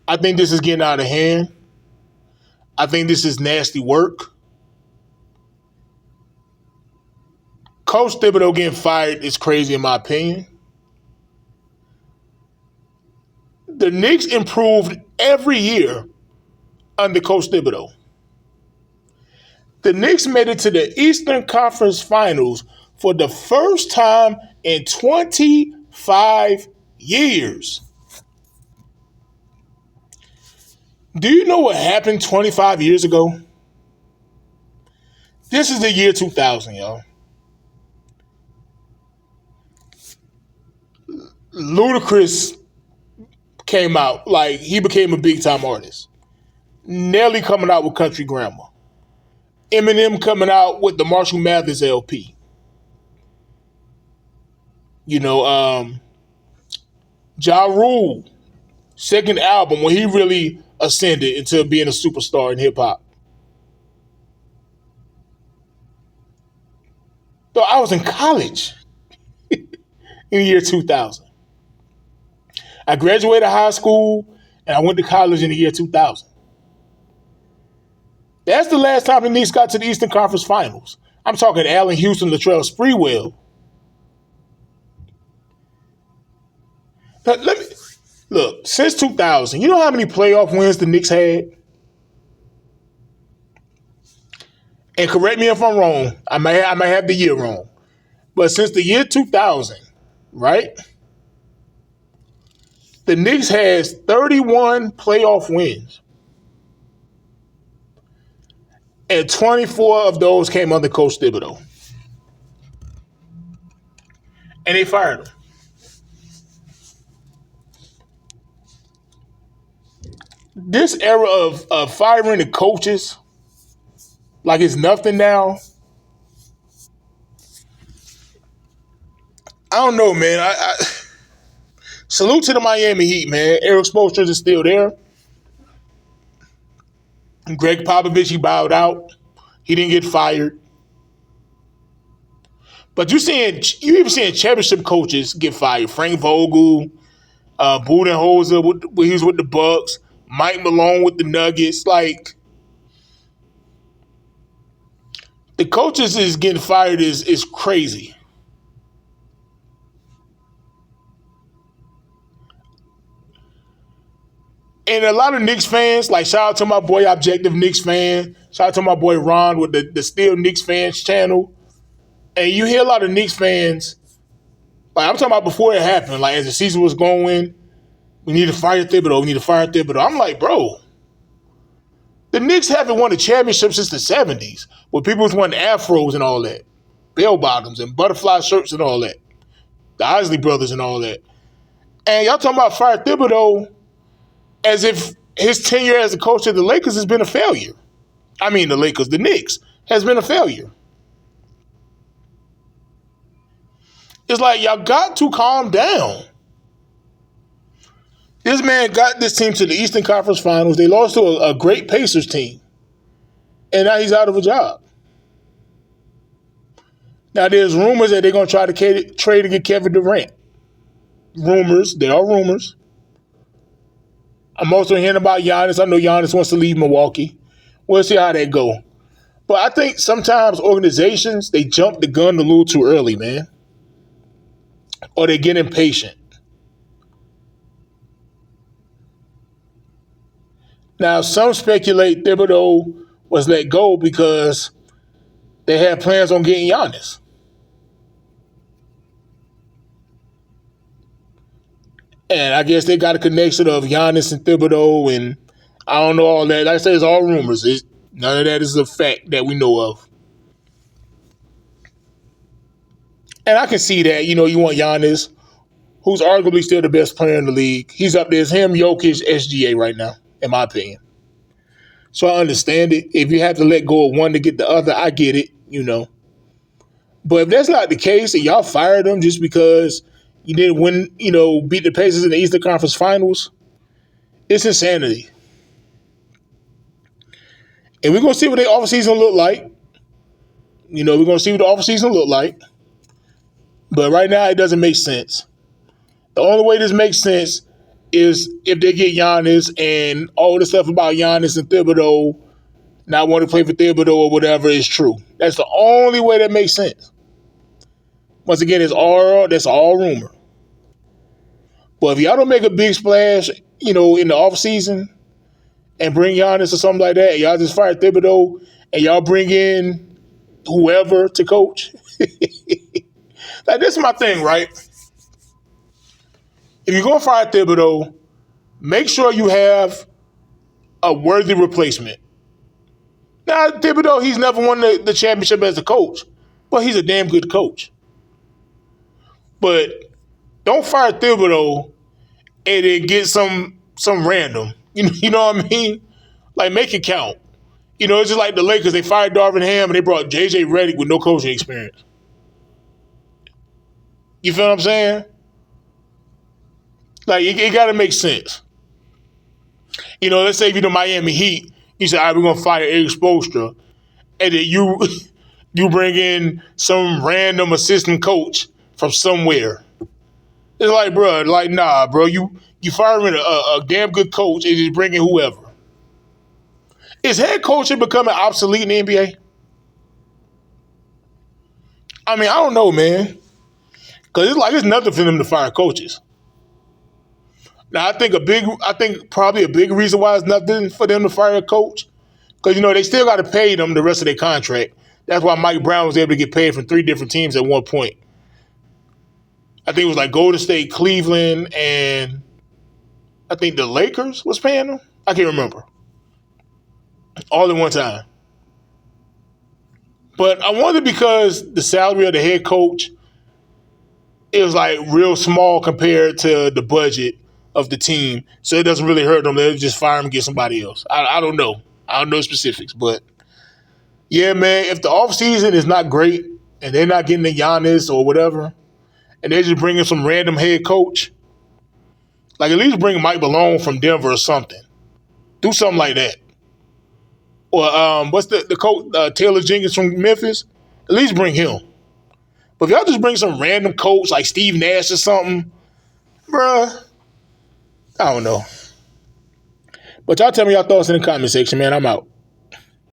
I think this is getting out of hand. I think this is nasty work. Coach Thibodeau getting fired is crazy in my opinion. The Knicks improved every year under Coach Thibaudeau. The Knicks made it to the Eastern Conference Finals for the first time in 25 years. Do you know what happened 25 years ago? This is the year 2000, y'all. Ludacris came out, like he became a big time artist. Nelly coming out with Country Grammar. Eminem coming out with the Marshall Mathers LP. You know, Ja Rule, second album when he really ascended into being a superstar in hip hop. So I was in college in the year 2000. I graduated high school and I went to college in the year 2000. That's the last time the Knicks got to the Eastern Conference Finals. I'm talking Allen Houston, Latrell Sprewell. But let me look, since 2000, you know how many playoff wins the Knicks had? And correct me if I'm wrong. I might have the year wrong. But since the year 2000, right? The Knicks has 31 playoff wins. And 24 of those came under Coach Thibodeau. And they fired him. This era of firing the coaches like it's nothing now. I don't know, man. I salute to the Miami Heat, man. Eric Spoelstra is still there. Greg Popovich, he bowed out. He didn't get fired. But you even seeing championship coaches get fired. Frank Vogel, Budenholzer, when he was with the Bucks, Mike Malone with the Nuggets. Like, the coaches is getting fired is crazy. And a lot of Knicks fans, like shout out to my boy Objective Knicks fan, shout out to my boy Ron with the Still Knicks Fans channel. And you hear a lot of Knicks fans, like I'm talking about before it happened, like as the season was going, we need to fire Thibodeau. I'm like, bro, the Knicks haven't won a championship since the 70s, where people was wearing afros and all that, bell bottoms and butterfly shirts and all that, the Isley brothers and all that. And y'all talking about fire Thibodeau as if his tenure as a coach of the Lakers has been a failure. I mean, the Knicks, has been a failure. It's like, y'all got to calm down. This man got this team to the Eastern Conference Finals. They lost to a great Pacers team. And now he's out of a job. Now, there's rumors that they're going to try to trade to get Kevin Durant. Rumors. There are rumors. I'm also hearing about Giannis. I know Giannis wants to leave Milwaukee. We'll see how that go. But I think sometimes organizations, they jump the gun a little too early, man. Or they get impatient. Now, some speculate Thibodeau was let go because they had plans on getting Giannis. And I guess they got a connection of Giannis and Thibodeau, and I don't know all that. Like I said, it's all rumors. None of that is a fact that we know of. And I can see that, you want Giannis, who's arguably still the best player in the league. He's up there. It's him, Jokic, SGA right now, in my opinion. So I understand it. If you have to let go of one to get the other, I get it, But if that's not the case and y'all fired him just because you didn't win, beat the Pacers in the Eastern Conference Finals, it's insanity. And we're going to see what their offseason look like. We're going to see what the offseason look like. But right now, it doesn't make sense. The only way this makes sense is if they get Giannis and all the stuff about Giannis and Thibodeau not wanting to play for Thibodeau or whatever is true. That's the only way that makes sense. Once again, that's all rumor. But if y'all don't make a big splash, in the offseason and bring Giannis or something like that, and y'all just fire Thibodeau and y'all bring in whoever to coach. Like, this is my thing, right? If you're going to fire Thibodeau, make sure you have a worthy replacement. Now, Thibodeau, he's never won the championship as a coach, but he's a damn good coach. But don't fire Thibodeau and then get some random. You know what I mean? Like, make it count. It's just like the Lakers. They fired Darvin Ham and they brought J.J. Redick with no coaching experience. You feel what I'm saying? Like, it got to make sense. Let's say if you're the Miami Heat, you say, all right, we're going to fire Eric Spoelstra. And then you bring in some random assistant coach from somewhere. It's like, bro, nah, bro. You firing a damn good coach and just bring in whoever. Is head coaching becoming obsolete in the NBA? I mean, I don't know, man. Because it's nothing for them to fire coaches. Now, I think probably a big reason why it's nothing for them to fire a coach, because, they still got to pay them the rest of their contract. That's why Mike Brown was able to get paid from 3 different teams at one point. I think it was like Golden State, Cleveland, and I think the Lakers was paying him. I can't remember. All at one time. But I wonder, because the salary of the head coach is like real small compared to the budget of the team, so it doesn't really hurt them. They'll just fire him and get somebody else. I don't know. I don't know specifics, but yeah, man, if the offseason is not great and they're not getting the Giannis or whatever, and they're just bringing some random head coach, like, at least bring Mike Malone from Denver or something. Do something like that. Or what's the coach, Taylor Jenkins from Memphis? At least bring him. But if y'all just bring some random coach like Steve Nash or something, bruh, I don't know. But y'all tell me y'all thoughts in the comment section, man. I'm out.